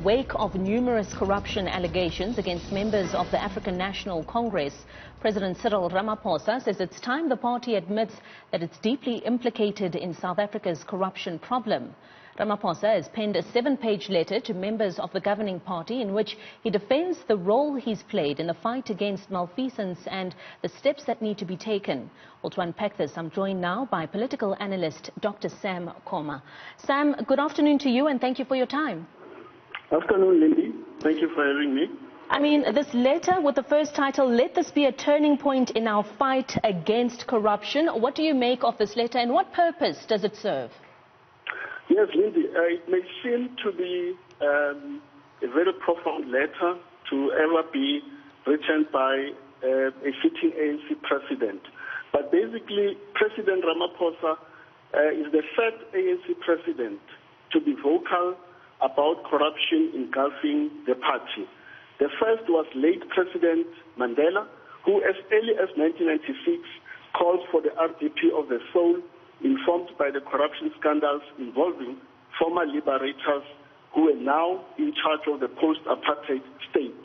Wake of numerous corruption allegations against members of the African National Congress, President Cyril Ramaphosa says it's time the party admits that it's deeply implicated in South Africa's corruption problem. Ramaphosa has penned a 7-page letter to members of the governing party in which he defends the role he's played in the fight against malfeasance and the steps that need to be taken. Well, to unpack this, I'm joined now by political analyst Dr. Sam Koma. Sam, good afternoon to you and thank you for your time. Afternoon, Lindy. Thank you for having me. I mean, this letter with the first title, "Let this be a turning point in our fight against corruption." What do you make of this letter and what purpose does it serve? Yes, Lindy, it may seem to be a very profound letter to ever be written by a sitting ANC president. But basically, President Ramaphosa is the third ANC president to be vocal about corruption engulfing the party. The first was late President Mandela, who as early as 1996 called for the RDP of the soul, informed by the corruption scandals involving former liberators who are now in charge of the post-apartheid state.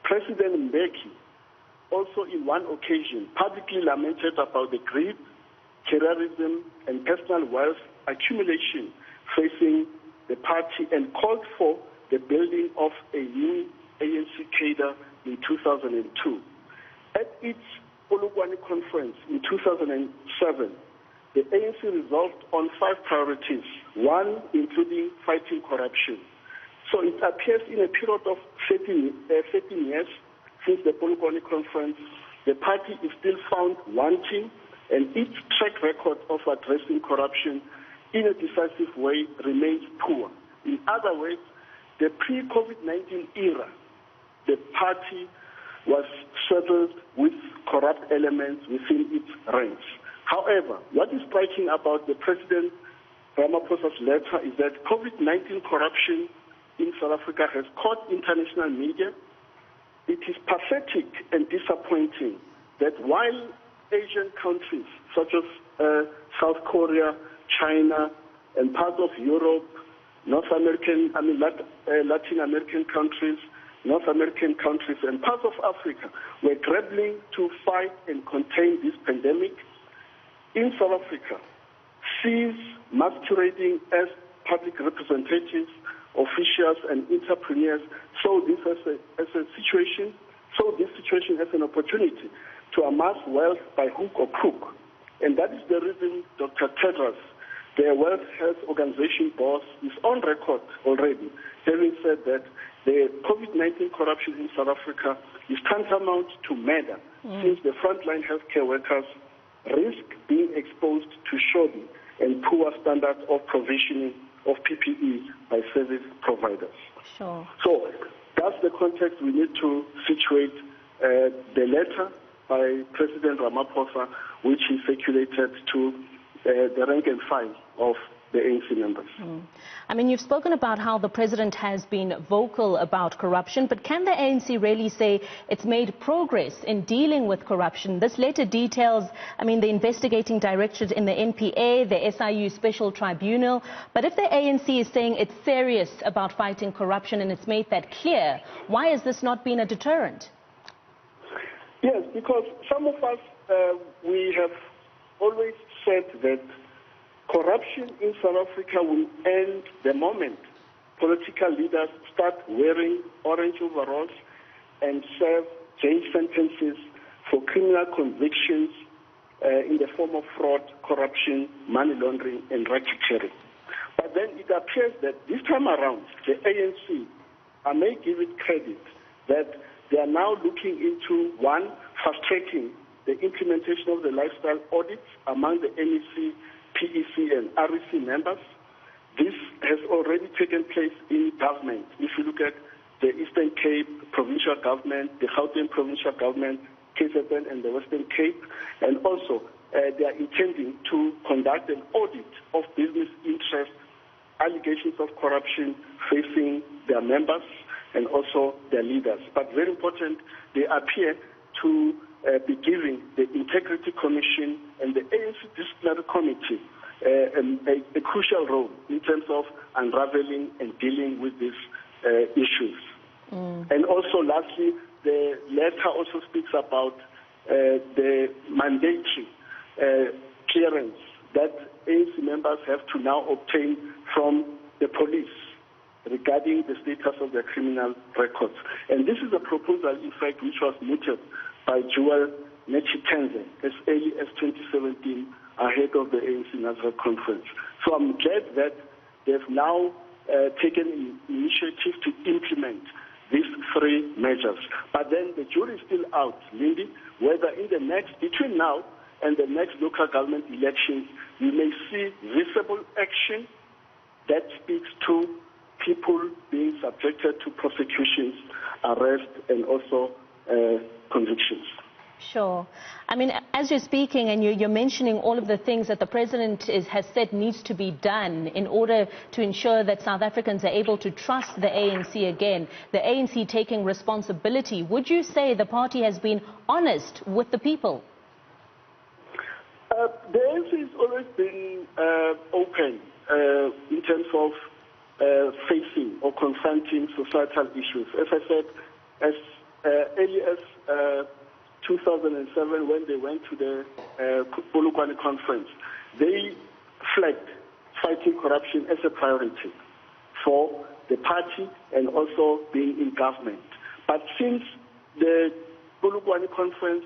President Mbeki also in one occasion publicly lamented about the greed, terrorism and personal wealth accumulation facing the party and called for the building of a new ANC cadre in 2002. At its Polokwane conference in 2007, the ANC resolved on 5 priorities, one including fighting corruption. So it appears in a period of 13 years since the Polokwane conference, the party is still found wanting, and its track record of addressing corruption in a decisive way remains poor. In other words, the pre-COVID-19 era, the party was saddled with corrupt elements within its ranks. However, what is striking about the President Ramaphosa's letter is that COVID-19 corruption in South Africa has caught international media. It is pathetic and disappointing that while Asian countries such as South Korea, China, and parts of Europe, Latin American countries, North American countries, and parts of Africa were grappling to fight and contain this pandemic, in South Africa, sees masquerading as public representatives, officials, and entrepreneurs saw this situation as an opportunity to amass wealth by hook or crook. And that is the reason Dr. Tedros, the World Health Organization boss, is on record already, having said that the COVID-19 corruption in South Africa is tantamount to murder, since the frontline healthcare workers risk being exposed to shoddy and poor standards of provisioning of PPE by service providers. Sure. So that's the context we need to situate the letter by President Ramaphosa, which he circulated to the rank and file of the ANC members. I mean, you've spoken about how the president has been vocal about corruption, but can the ANC really say it's made progress in dealing with corruption? This letter details, I mean, the investigating directorate in the NPA, the SIU Special Tribunal, but if the ANC is saying it's serious about fighting corruption and it's made that clear, why has this not been a deterrent? Yes, because some of us, we have always said that corruption in South Africa will end the moment political leaders start wearing orange overalls and serve jail sentences for criminal convictions in the form of fraud, corruption, money laundering, and racketeering. But then it appears that this time around, the ANC, I may give it credit, that they are now looking into, one, fast-tracking the implementation of the lifestyle audits among the NEC, PEC, and REC members. This has already taken place in government. If you look at the Eastern Cape provincial government, the Gauteng provincial government, KZN, and the Western Cape, and also they are intending to conduct an audit of business interest, allegations of corruption facing their members and also their leaders. But very important, they appear to be giving the Integrity Commission and the ANC Disciplinary Committee a crucial role in terms of unraveling and dealing with this issues. And also, lastly, the letter also speaks about the mandatory clearance that ANC members have to now obtain from the police regarding the status of their criminal records. And this is a proposal, in fact, which was mooted by Joel Nechitenze as early as 2017 ahead of the ANC National Conference. So I'm glad that they've now taken initiative to implement these three measures. But then the jury is still out, Lindy, whether between now and the next local government elections, we may see visible action that speaks to people being subjected to prosecutions, arrest, and also convictions. Sure. I mean, as you're speaking and you're mentioning all of the things that the president has said needs to be done in order to ensure that South Africans are able to trust the ANC again, the ANC taking responsibility, would you say the party has been honest with the people? The ANC has always been open in terms of facing or confronting societal issues. As I said, as early as 2007, when they went to the Polokwane conference, they flagged fighting corruption as a priority for the party and also being in government. But since the Polokwane conference,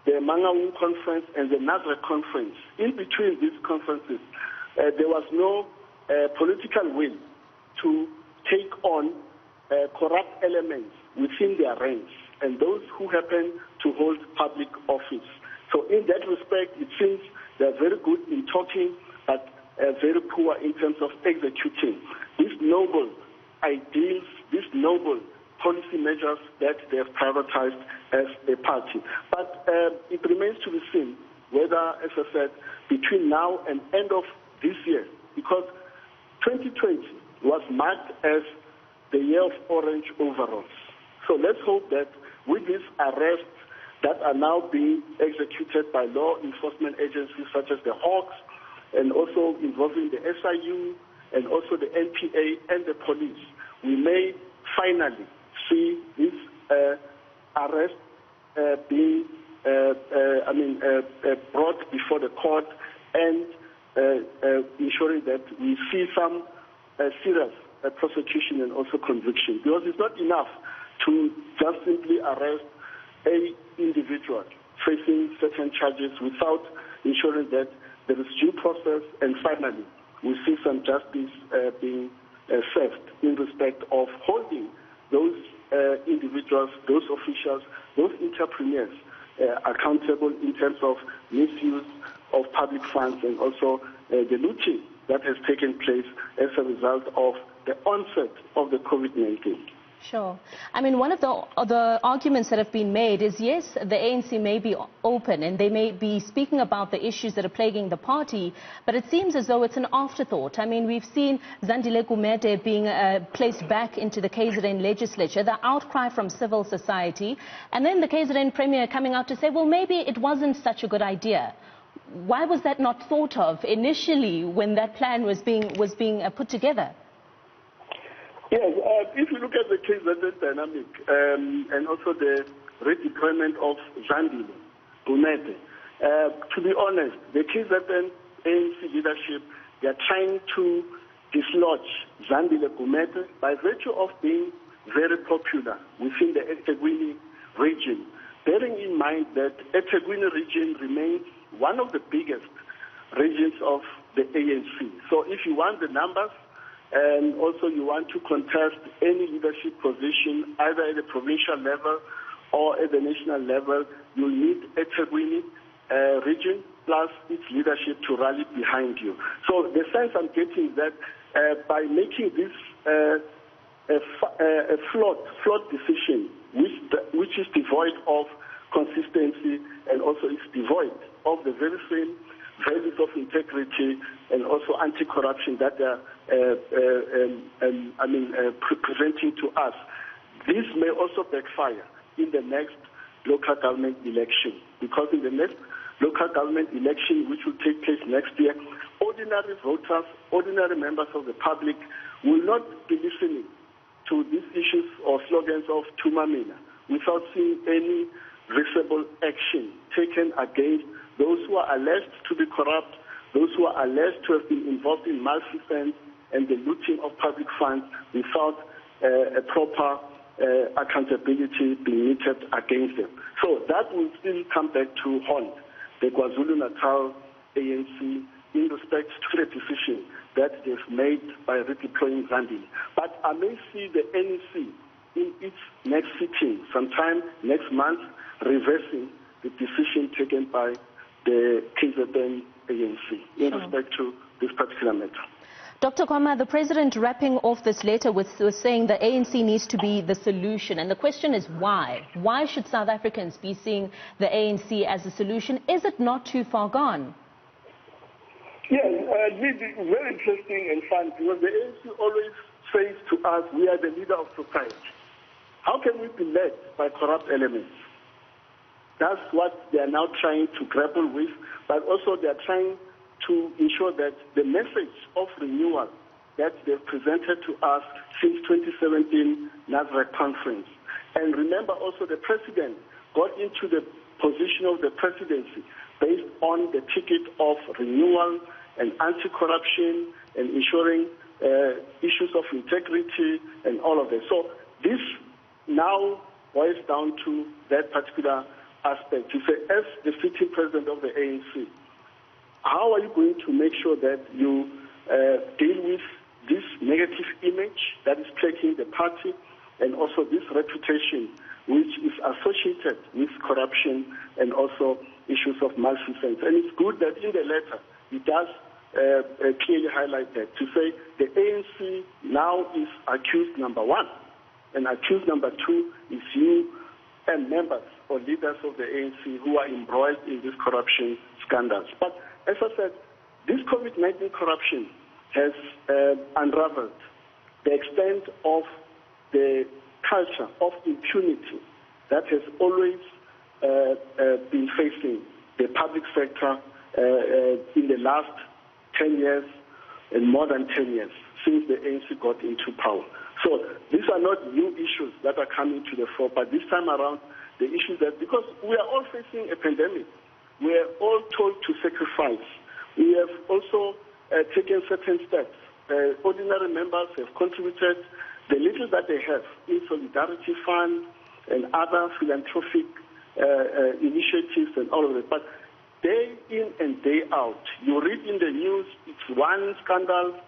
the Mangaung conference, and the Nazareth conference, in between these conferences, there was no political will to take on corrupt elements within their ranks and those who happen to hold public office. So in that respect, it seems they're very good in talking, but very poor in terms of executing these noble ideals, these noble policy measures that they have prioritized as a party. But it remains to be seen whether, as I said, between now and end of this year, because 2020 was marked as the year of orange overalls. So let's hope that with these arrests that are now being executed by law enforcement agencies such as the Hawks, and also involving the SIU and also the NPA and the police, we may finally see this arrest being brought before the court and ensuring that we see some serious prosecution and also conviction. Because it's not enough to just simply arrest an individual facing certain charges without ensuring that there is due process, and finally we see some justice being served in respect of holding those individuals, those officials, those entrepreneurs accountable in terms of misuse of public funds and also the looting that has taken place as a result of the onset of the COVID-19. Sure. I mean, one of the arguments that have been made is, yes, the ANC may be open and they may be speaking about the issues that are plaguing the party, but it seems as though it's an afterthought. I mean, we've seen Zandile Gumede being placed back into the KZN legislature, the outcry from civil society, and then the KZN premier coming out to say, well, maybe it wasn't such a good idea. Why was that not thought of initially when that plan was being put together? Yes, if you look at the KZN dynamic and also the redeployment of Zandile Gumede, to be honest, the KZN ANC leadership, they are trying to dislodge Zandile Gumede by virtue of being very popular within the eThekwini region, bearing in mind that eThekwini region remains one of the biggest regions of the ANC. So if you want the numbers, and also you want to contest any leadership position, either at the provincial level or at the national level, you need a eThekwini region plus its leadership to rally behind you. So the sense I'm getting is that by making this a flawed decision, which is devoid of consistency and also is devoid of the very same values of integrity and also anti-corruption that they are presenting to us. This may also backfire in the next local government election, because in the next local government election, which will take place next year, ordinary voters, ordinary members of the public will not be listening to these issues or slogans of Tumamina without seeing any visible action taken against those who are alleged to be corrupt, those who are alleged to have been involved in malfeasance and the looting of public funds without a proper accountability being meted against them. So that will still come back to haunt the KwaZulu-Natal ANC in respect to the decision that they've made by redeploying Zandile. But I may see the NEC in its next sitting, sometime next month, reversing the decision taken by the KZN ANC in respect to this particular matter. Dr. Kwama, the President wrapping off this letter was saying the ANC needs to be the solution. And the question is why? Why should South Africans be seeing the ANC as a solution? Is it not too far gone? Yes, very interesting and fun because the ANC always says to us, we are the leader of society. How can we be led by corrupt elements? That's what they are now trying to grapple with, but also they are trying to ensure that the message of renewal that they've presented to us since 2017 NASREC conference. And remember also the President got into the position of the presidency based on the ticket of renewal and anti-corruption and ensuring issues of integrity and all of that. So this now boils down to that particular aspect. To say, as the sitting president of the ANC, how are you going to make sure that you deal with this negative image that is plaguing the party and also this reputation which is associated with corruption and also issues of malfeasance? And it's good that in the letter it does clearly highlight that, to say the ANC now is accused number one, and accused number two is you and members or leaders of the ANC who are embroiled in these corruption scandals. But as I said, this COVID-19 corruption has unraveled the extent of the culture of impunity that has always been facing the public sector in the last 10 years and more than 10 years since the ANC got into power. So these are not new issues that are coming to the fore, but this time around, the issue that, because we are all facing a pandemic, we are all told to sacrifice. We have also taken certain steps. Ordinary members have contributed the little that they have in Solidarity Fund and other philanthropic initiatives and all of it. But day in and day out, you read in the news, it's one scandal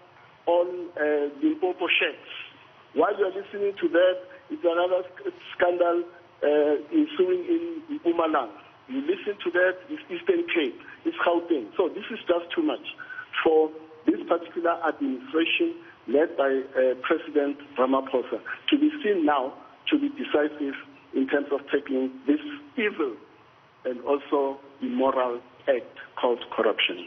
on Limpopo sheds. While you're listening to that, it's another scandal ensuing in Mpumalanga. You listen to that, it's Eastern Cape, it's Gauteng. So this is just too much for this particular administration led by President Ramaphosa to be seen now to be decisive in terms of tackling this evil and also immoral act called corruption.